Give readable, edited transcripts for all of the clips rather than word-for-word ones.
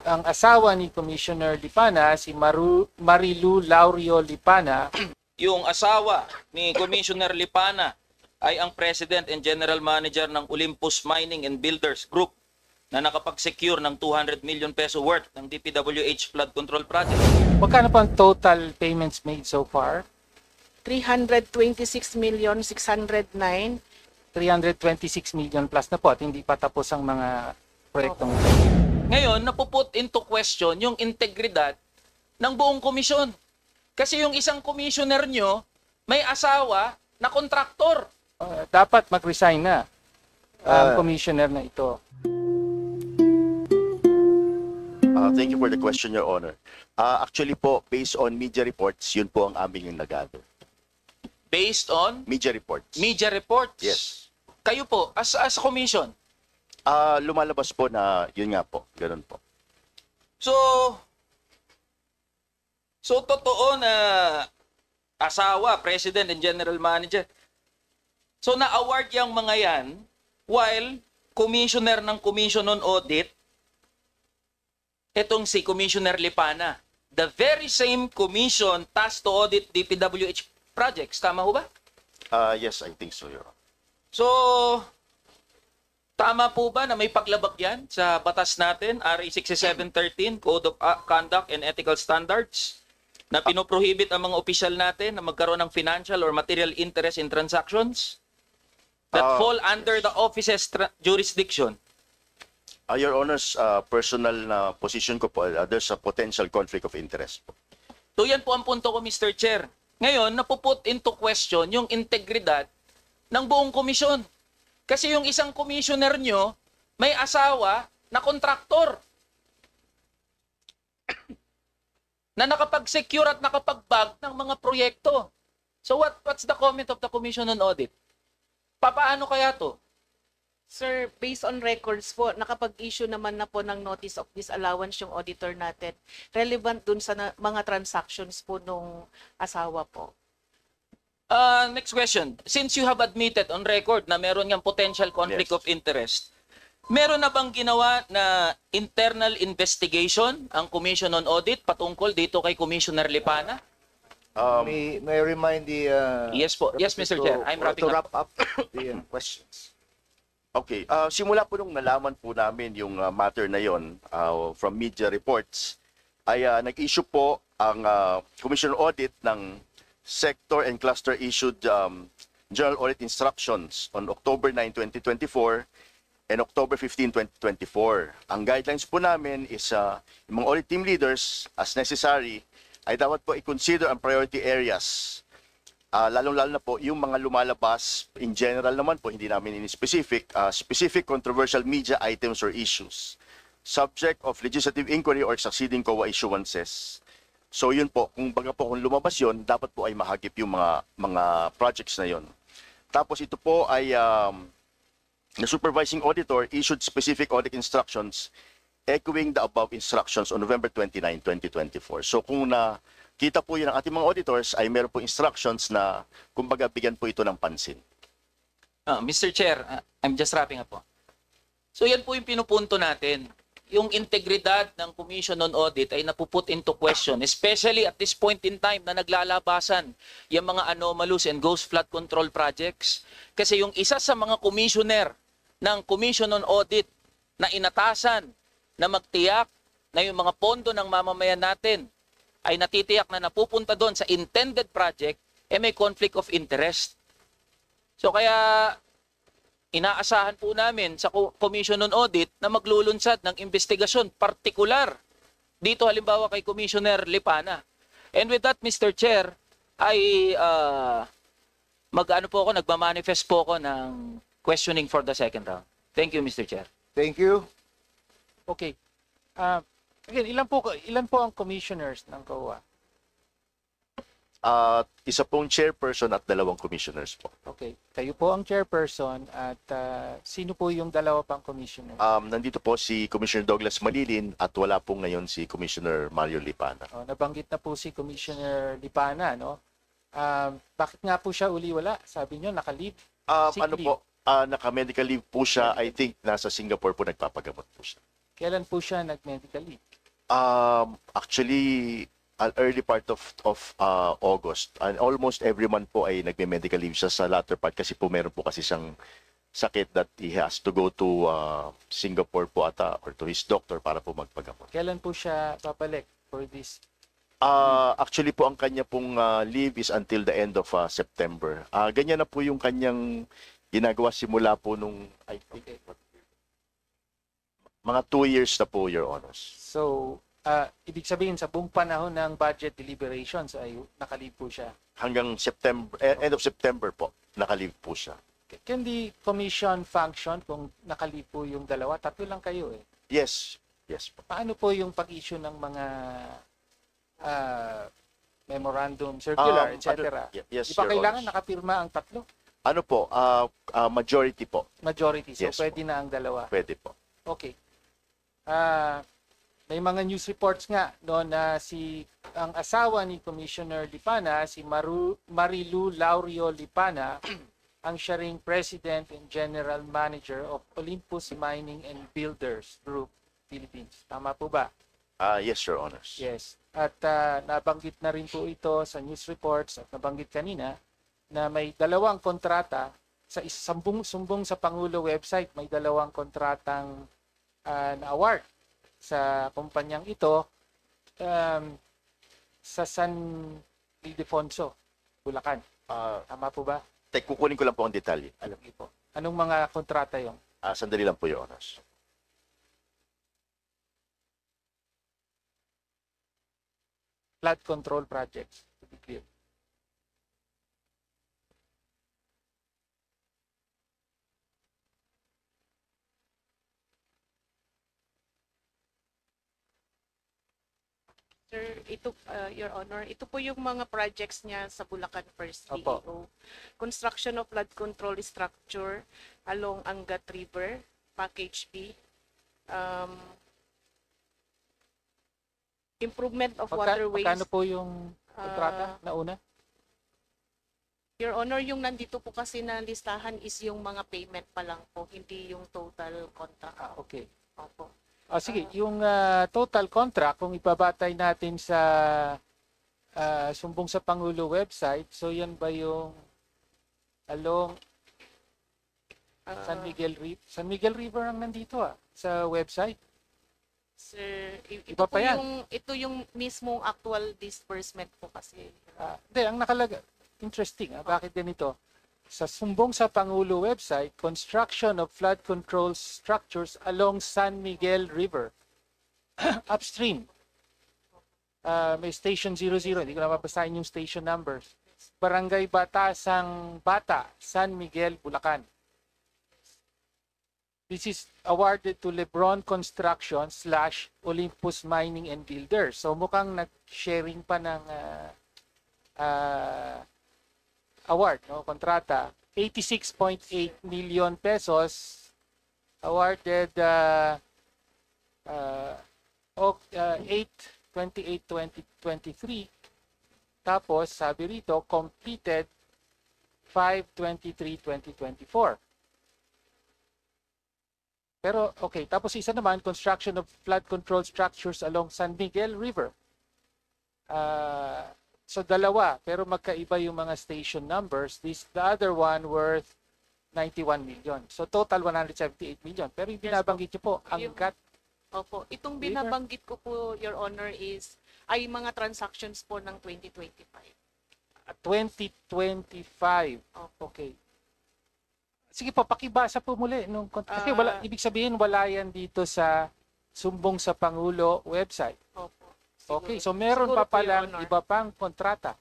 ang asawa ni Commissioner Lipana, si Marilu Laurio Lipana. Yung asawa ni Commissioner Lipana ay ang President and General Manager ng Olympus Mining and Builders Group na nakapag-secure ng 200 million peso worth ng DPWH flood control project. Magkano po ang total payments made so far? 326,609,000. 326 million plus na po at hindi pa tapos ang mga proyektong ito. Ngayon, napuput into question yung integridad ng buong komisyon. Kasi yung isang commissioner nyo, may asawa na kontraktor. Dapat mag-resign na ang commissioner na ito. Thank you for the question, Your Honor. Actually po, based on media reports, yun po ang aming nagado. Based on Media reports. media reports. Yes. Kayo po, as commission. Lumalabas po na yun nga po, ganun po. So totoo na asawa, President and General Manager. So na-award yung mga yan while Commissioner ng Commission on Audit, etong si Commissioner Lipana. The very same commission tasked to audit DPWH projects. Tama ho ba? Yes, I think so, Your Honor. So, tama po ba na may paglabag yan sa batas natin, RA 6713, Code of Conduct and Ethical Standards, na pinoprohibit ang mga opisyal natin na magkaroon ng financial or material interest in transactions that fall under the office's jurisdiction? Your Honor's personal na position ko po, there's a potential conflict of interest po. So yan po ang punto ko, Mr. Chair. Ngayon, napuput into question yung integridad ng buong komisyon. Kasi yung isang commissioner nyo, may asawa na kontraktor na nakapag-secure at nakapag-bag ng mga proyekto. So what's the comment of the Commission on Audit? Papaano kaya to? Sir, based on records po, nakapag-issue naman na po ng notice of disallowance yung auditor natin. Relevant dun sa mga transactions po nung asawa po. Next question. Since you have admitted on record na meron ngang potential conflict Yes. of interest, meron na bang ginawa na internal investigation ang Commission on Audit patungkol dito kay Commissioner Lipana? May I remind the Yes po. Yes, Mr. Chair. I'm wrapping to up. wrap up the questions. Okay, simula po nung nalaman po namin yung matter na yon from media reports, ay nag-issue po ang Commission on Audit ng sector and cluster issued General Audit Instructions on October 9, 2024 and October 15, 2024. Ang guidelines po namin is yung mga audit team leaders, as necessary, ay dapat po i-consider ang priority areas. Lalong-lalo na po yung mga lumalabas, in general naman po, hindi namin in-specific, specific controversial media items or issues, subject of legislative inquiry or succeeding COA issuances. So yun po, kung lumabas yun, dapat po ay mahagip yung mga projects na yun. Tapos ito po ay the supervising auditor issued specific audit instructions echoing the above instructions on November 29, 2024. So kung nakita po yun ng ating mga auditors, ay meron po instructions na kumbaga bigyan po ito ng pansin. Mr. Chair, I'm just wrapping up po. So yan po yung pinupunto natin. Yung integridad ng Commission on Audit ay napuput into question, especially at this point in time na naglalabasan yung mga anomalous and ghost flood control projects. Kasi yung isa sa mga commissioner ng Commission on Audit na inatasan na magtiyak na yung mga pondo ng mamamayan natin ay natitiyak na napupunta doon sa intended project, may conflict of interest. So kaya inaasahan po namin sa Commission on Audit na maglulunsad ng investigasyon, partikular dito halimbawa kay Commissioner Lipana. And with that, Mr. Chair, ay nagmamanifest po ako ng questioning for the second round. Thank you, Mr. Chair. Thank you. Okay. Again, ilan po ang commissioners ng COA? Isa pong chairperson at 2 commissioners po. Okay. Kayo po ang chairperson at sino po yung dalawa pang commissioner? Nandito po si Commissioner Douglas Malilin at wala po ngayon si Commissioner Mario Lipana. Nabanggit na po si Commissioner Lipana, no? Bakit nga po siya uli wala? Sabi niyo, naka-leave. Sick Ano leave. po, naka-medical leave po siya. I think nasa Singapore po nagpapagamot po siya. Kailan po siya nag-medical leave? Actually, early part of August, and almost every month po ay nagme-medical leave siya sa latter part kasi po meron po kasi siyang sakit that he has to go to Singapore po ata or to his doctor para po magpagamot. Kailan po siya babalik for this? Actually po ang kanya pong leave is until the end of September. Ganyan na po yung kanyang ginagawa simula po nung I think mga 2 years na po, Your Honors. So, ibig sabihin sa buong panahon ng budget deliberations ay nakalib po siya. Hanggang September, end of September po, nakalive po siya. Can the commission function kung nakalib po yung dalawa? Tatlo lang kayo eh. Yes, yes po. Paano po yung pag-issue ng mga memorandum circular, etc.? Yes, Di ba Your kailangan Honors. nakapirma ang tatlo? Ano po, majority po, Majority. So, Yes pwede na ang dalawa. pwede po. Okay. May mga news reports nga no na ang asawa ni Commissioner Lipana, si Marilu Laurio Lipana, ang siya ring President and General Manager of Olympus Mining and Builders Group Philippines. Tama po ba? Yes, Your Honors. Yes. At nabanggit na rin po ito sa news reports at nabanggit kanina na may dalawang kontrata sa sumbong sa Pangulo website, may dalawang kontratang na award sa kumpanyang ito sa San Ildefonso, Bulacan. Tama po ba? Kukunin ko lang po ang detalye. Alam niyo po. Anong mga kontrata yung? Sandali lang po, Your Honors. Flood control projects, to be clear. Sir, ito, Your Honor, ito po yung mga projects niya sa Bulacan First Opo. PEO. Construction of flood control structure along Angat River, Package B. Improvement of waterways. Magkano po yung kontrata na una? Your Honor, yung nandito po kasi na listahan is yung mga payment pa lang po, hindi yung total contract. Okay. Opo. Sige, yung total contract, kung ibabatay natin sa sumbong sa Pangulo website, so yan ba yung along San Miguel River ang nandito sa website? Sir, Iba pa yan. Ito yung mismong actual disbursement po kasi. Hindi, ang nakalaga, interesting, bakit ganito? Sa sumbong sa Pangulo website, construction of flood control structures along San Miguel River. Upstream. May station 00, hindi ko na mabasahin yung station numbers. Barangay Batasang Bata, San Miguel, Bulacan. This is awarded to Lebron Construction / Olympus Mining and Builders. So mukhang nag-sharing pa ng award, no, kontrata, 86.8 million pesos awarded 8/28/2023. Tapos sabi rito completed 5/23/2024. Pero okay, tapos isa naman construction of flood control structures along San Miguel River. So dalawa, pero magkaiba yung mga station numbers. The other one worth 91 million. So total 178 million. Pero yung binabanggit niyo po, Angat. Opo, itong River? binabanggit ko po, Your Honor, ay mga transactions po ng 2025. 2025. Okay. Sige po, pakibasa po muli. Kasi ibig sabihin wala yan dito sa sumbong sa Pangulo website. Opo. Okay, so meron Siguro pa po, Your palang Honor. iba pang kontrata.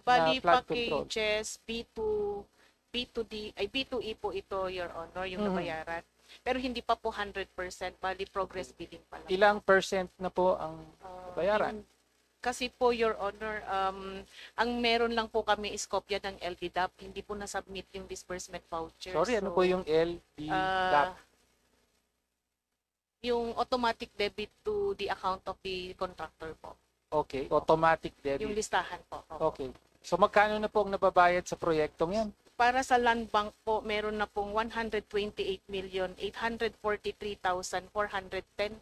Bali, flood control. packages, B2E po ito, Your Honor, yung Mhm. nabayaran. Pero hindi pa po 100%, bali progress bidding pa lang. Ilang percent na po ang bayaran? Kasi po, Your Honor, ang meron lang po kami is kopya ng LDDAP, hindi po na-submit yung disbursement voucher. Sorry, ano So, po yung LDDAP? yung automatic debit to the account of the contractor po. Okay, automatic Yung debit. listahan po. Opo. Okay. So magkano na po ang nababayad sa proyektong yan? Para sa land bank po, meron na pong 128,843,410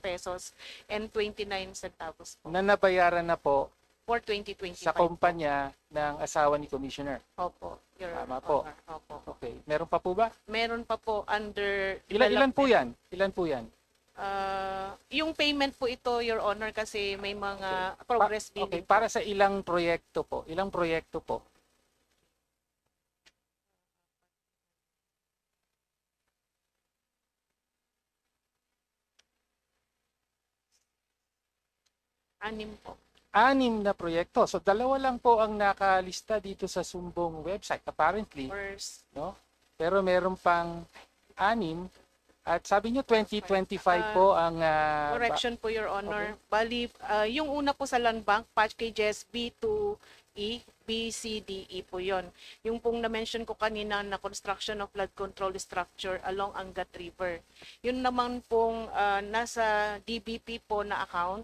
pesos and 29 centavos po Na nabayaran na po for 2025 sa po. kumpanya ng asawa ni Commissioner. Opo, Your Tama po. Honor. Opo. Okay. Meron pa po ba? Meron pa po under Ilan po development. yan? Ilan po yan? Yung payment po ito, Your Honor, kasi may mga progress Okay, billing. para sa ilang proyekto po? Ilang proyekto po? Anim po. 6 na proyekto. So dalawa lang po ang nakalista dito sa Sumbong website apparently, First, no? Pero meron pang 6 at sabi niyo 2025 po ang correction po, Your Honor. Bali, yung una po sa land bank, packages B2E, B, C, D, E po yon. Yung pong na-mention ko kanina na construction of flood control structure along Angat River. Yun naman pong nasa DBP po na account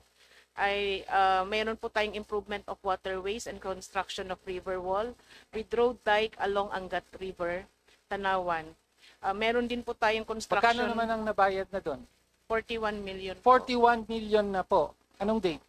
ay mayroon po tayong improvement of waterways and construction of river wall with road dike along Angat River, Tanawan. Meron din po tayong construction. Magkano naman ang nabayad na doon? 41 million po. 41 million na po. Anong date?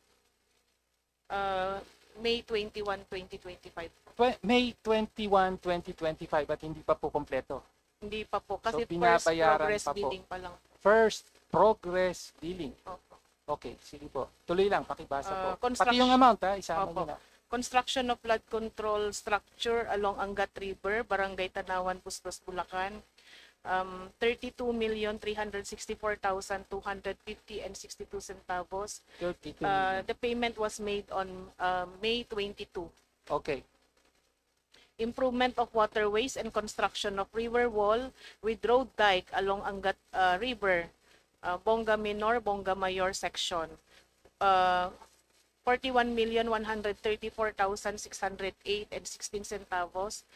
May 21, 2025 po. May 21, 2025 at hindi pa po kompleto. Hindi pa po. Kasi So, first binabayaran progress pa po. billing pa lang. First progress billing. Opo. Okay, sige po. Tuloy lang, pakibasa po. Pati construction- yung amount ha, isama Opo. niyo na. Construction of flood control structure along Angat River, Barangay Tanawan, Pustos, Bulacan. 32,364,250 and 62 centavos. 32 The payment was made on May 22. Okay. Improvement of waterways and construction of river wall with road dike along Angat River, Bonga Minor, Bonga Mayor section. 41,134,608 and 16 centavos.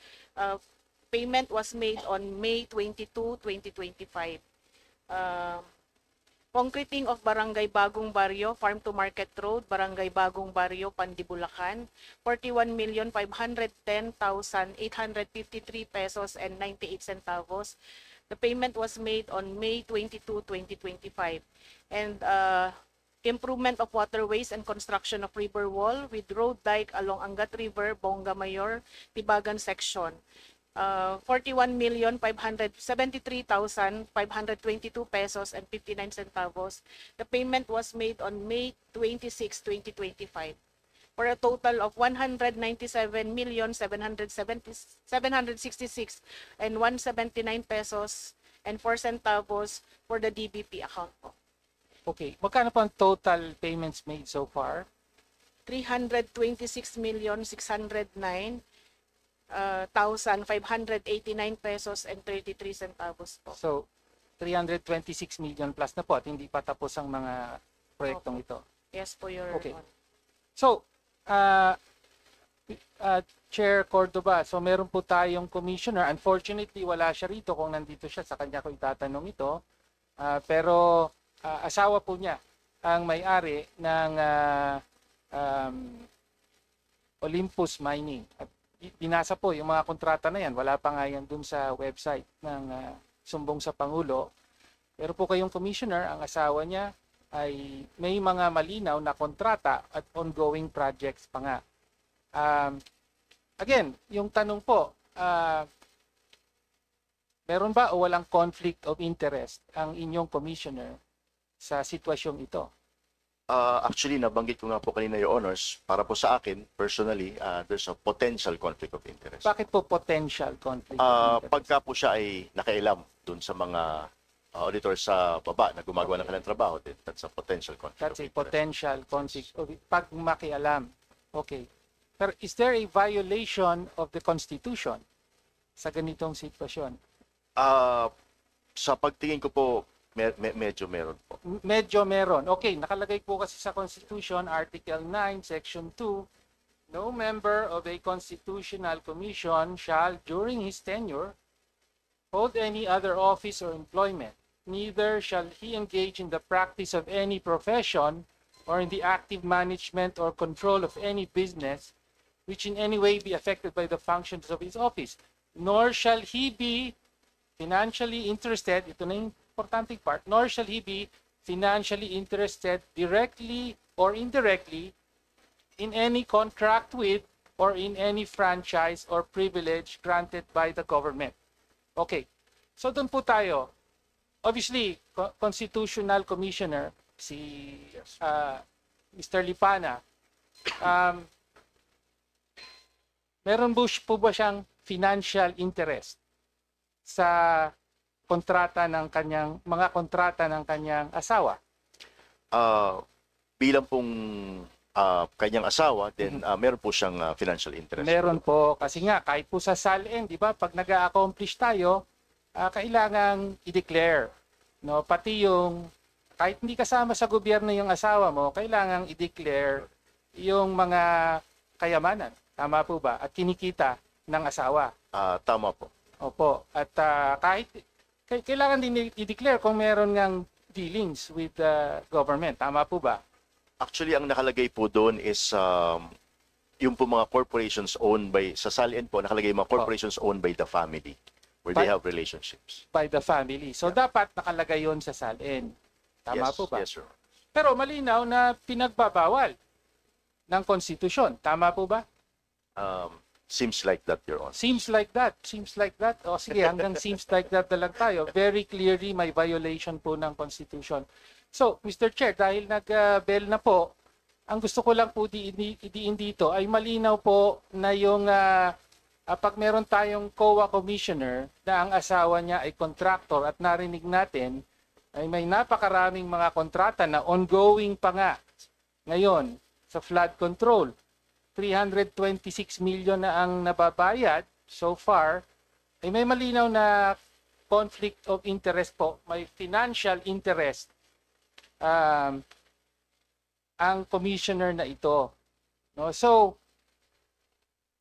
Payment was made on May 22, 2025. Concreting of Barangay Bagong Barrio, Farm to Market Road, Barangay Bagong Barrio, Pandibulacan, 41,510,853 pesos and 98 centavos. The payment was made on May 22, 2025. And improvement of waterways and construction of river wall with road dike along Angat River, Bonga Mayor, Tibagan section. 41,573,522 pesos and 59 centavos. The payment was made on May 26, 2025 for a total of 197,766 and 179 pesos and 4 centavos for the DBP account po. Okay. Magkano po ang total payments made so far? 326,609,589 pesos and 33 centavos po. So, 326 million plus na po at hindi pa tapos ang mga proyektong ito. Yes po, Your Okay. Honor. So, Chair Cordoba, so meron po tayong commissioner. Unfortunately, wala siya rito. Kung nandito siya, sa kanya ko itatanong ito. Pero asawa po niya ang may-ari ng Olympus Mining. At binasa po yung mga kontrata na yan. Wala pa nga yan dun sa website ng Sumbong sa Pangulo. Pero po kayong commissioner, ang asawa niya ay may mga malinaw na kontrata at ongoing projects pa nga. Again, yung tanong po, meron ba o walang conflict of interest ang inyong commissioner sa sitwasyong ito? Actually, nabanggit ko nga po kanina, Your Honors, para po sa akin, personally, there's a potential conflict of interest. Bakit po potential conflict of interest? Pagka po siya ay nakailam dun sa mga auditor sa baba na gumagawa ng kanilang trabaho, that's a potential conflict That's of a interest. potential conflict of pag makialam. Okay. Pero is there a violation of the Constitution sa ganitong sitwasyon? Sa pagtingin ko po, medyo meron po. Medyo meron. Okay, nakalagay po kasi sa Constitution, Article 9, Section 2, no member of a constitutional commission shall, during his tenure, hold any other office or employment. Neither shall he engage in the practice of any profession or in the active management or control of any business which in any way be affected by the functions of his office. nor shall he be financially interested, ito na yung importante part, nor shall he be financially interested directly or indirectly in any contract with or in any franchise or privilege granted by the government. Okay. So doon po tayo. Obviously, Constitutional Commissioner, si Mr. Lipana, meron po ba siyang financial interest sa kontrata ng kanyang, mga kontrata ng kanyang asawa? Bilang pong kanyang asawa, then meron po siyang financial interest. Meron po, kasi nga, kahit po sa SALN, di ba, pag nag-accomplish tayo, kailangang i-declare. No? Pati yung, kahit hindi kasama sa gobyerno yung asawa mo, kailangang i-declare yung mga kayamanan. Tama po ba? At kinikita ng asawa. Tama po. Opo. At kahit, kailangan din i-declare kung meron ngang dealings with the government. Tama po ba? Actually, ang nakalagay po doon is yung po mga corporations owned by, sa SALN po, nakalagay mga corporations owned by the family where they have relationships. By the family. So, dapat nakalagay yon sa SALN. Tama Yes, po ba? yes, sir. Pero malinaw na pinagbabawal ng konstitusyon. Tama po ba? Seems like that, Your Honor. Seems like that. Seems like that. O sige, hanggang seems like that na lang tayo. Very clearly may violation po ng Constitution. So, Mr. Chair, dahil nag-bell na po, ang gusto ko lang po diin dito ay malinaw po na yung pag meron tayong COA commissioner na ang asawa niya ay contractor at narinig natin ay may napakaraming mga kontrata na ongoing pa nga ngayon sa flood control. 326 million na ang nababayad so far, ay may malinaw na conflict of interest po, may financial interest ang commissioner na ito. No? So,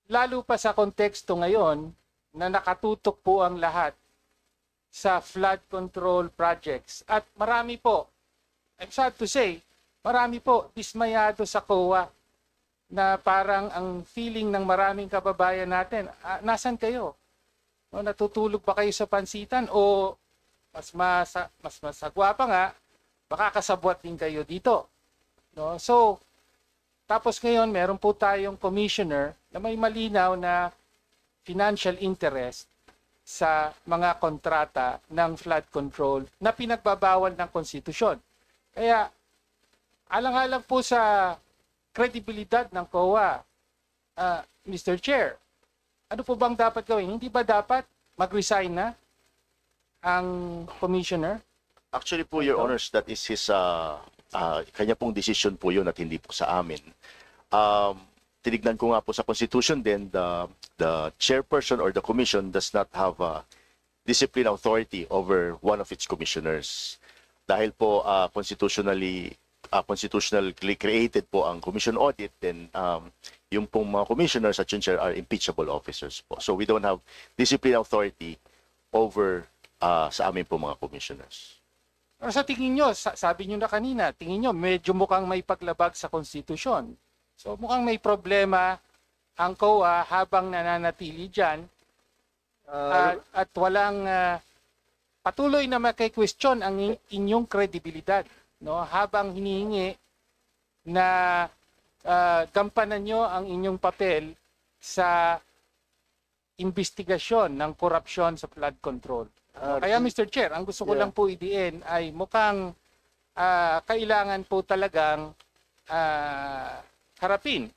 lalo pa sa konteksto ngayon na nakatutok po ang lahat sa flood control projects. At marami po, I'm sad to say, marami po dismayado sa COA na parang ang feeling ng maraming kababayan natin, nasan kayo? No, natutulog ba kayo sa pansitan o mas masagwa pa nga, baka kasabwat din kayo dito. No? So, tapos ngayon meron po tayong commissioner na may malinaw na financial interest sa mga kontrata ng flood control na pinagbabawal ng konstitusyon. Kaya, alang-alang po sa kredibilidad ng COA, Mr. Chair, ano po bang dapat gawin? Hindi ba dapat mag-resign na ang commissioner? Actually po, Your Honors, that is his, kanya pong decision po yun at hindi po sa amin. Tinignan ko nga po sa Constitution din, the chairperson or the commission does not have discipline authority over one of its commissioners. Dahil po constitutionally created po ang commission audit, then yung pong mga commissioners at yung chair are impeachable officers po. So we don't have discipline authority over sa amin po mga commissioners. Pero sa tingin nyo, sabi nyo na kanina, tingin nyo medyo mukhang may paglabag sa konstitusyon. So mukhang may problema ang COA habang nananatili dyan at walang patuloy na maki-question ang inyong kredibilidad. No? Habang hinihingi na gampanan nyo ang inyong papel sa investigasyon ng korupsyon sa flood control. Kaya Mr. Chair, ang gusto ko lang po idiin ay mukhang kailangan po talagang harapin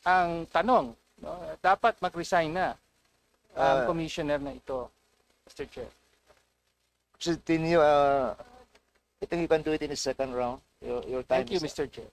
ang tanong. No? Dapat mag-resign na ang commissioner na ito, Mr. Chair. Continue. I think you can do it in the second round. Your time Thank you, is up. Mr. Chair.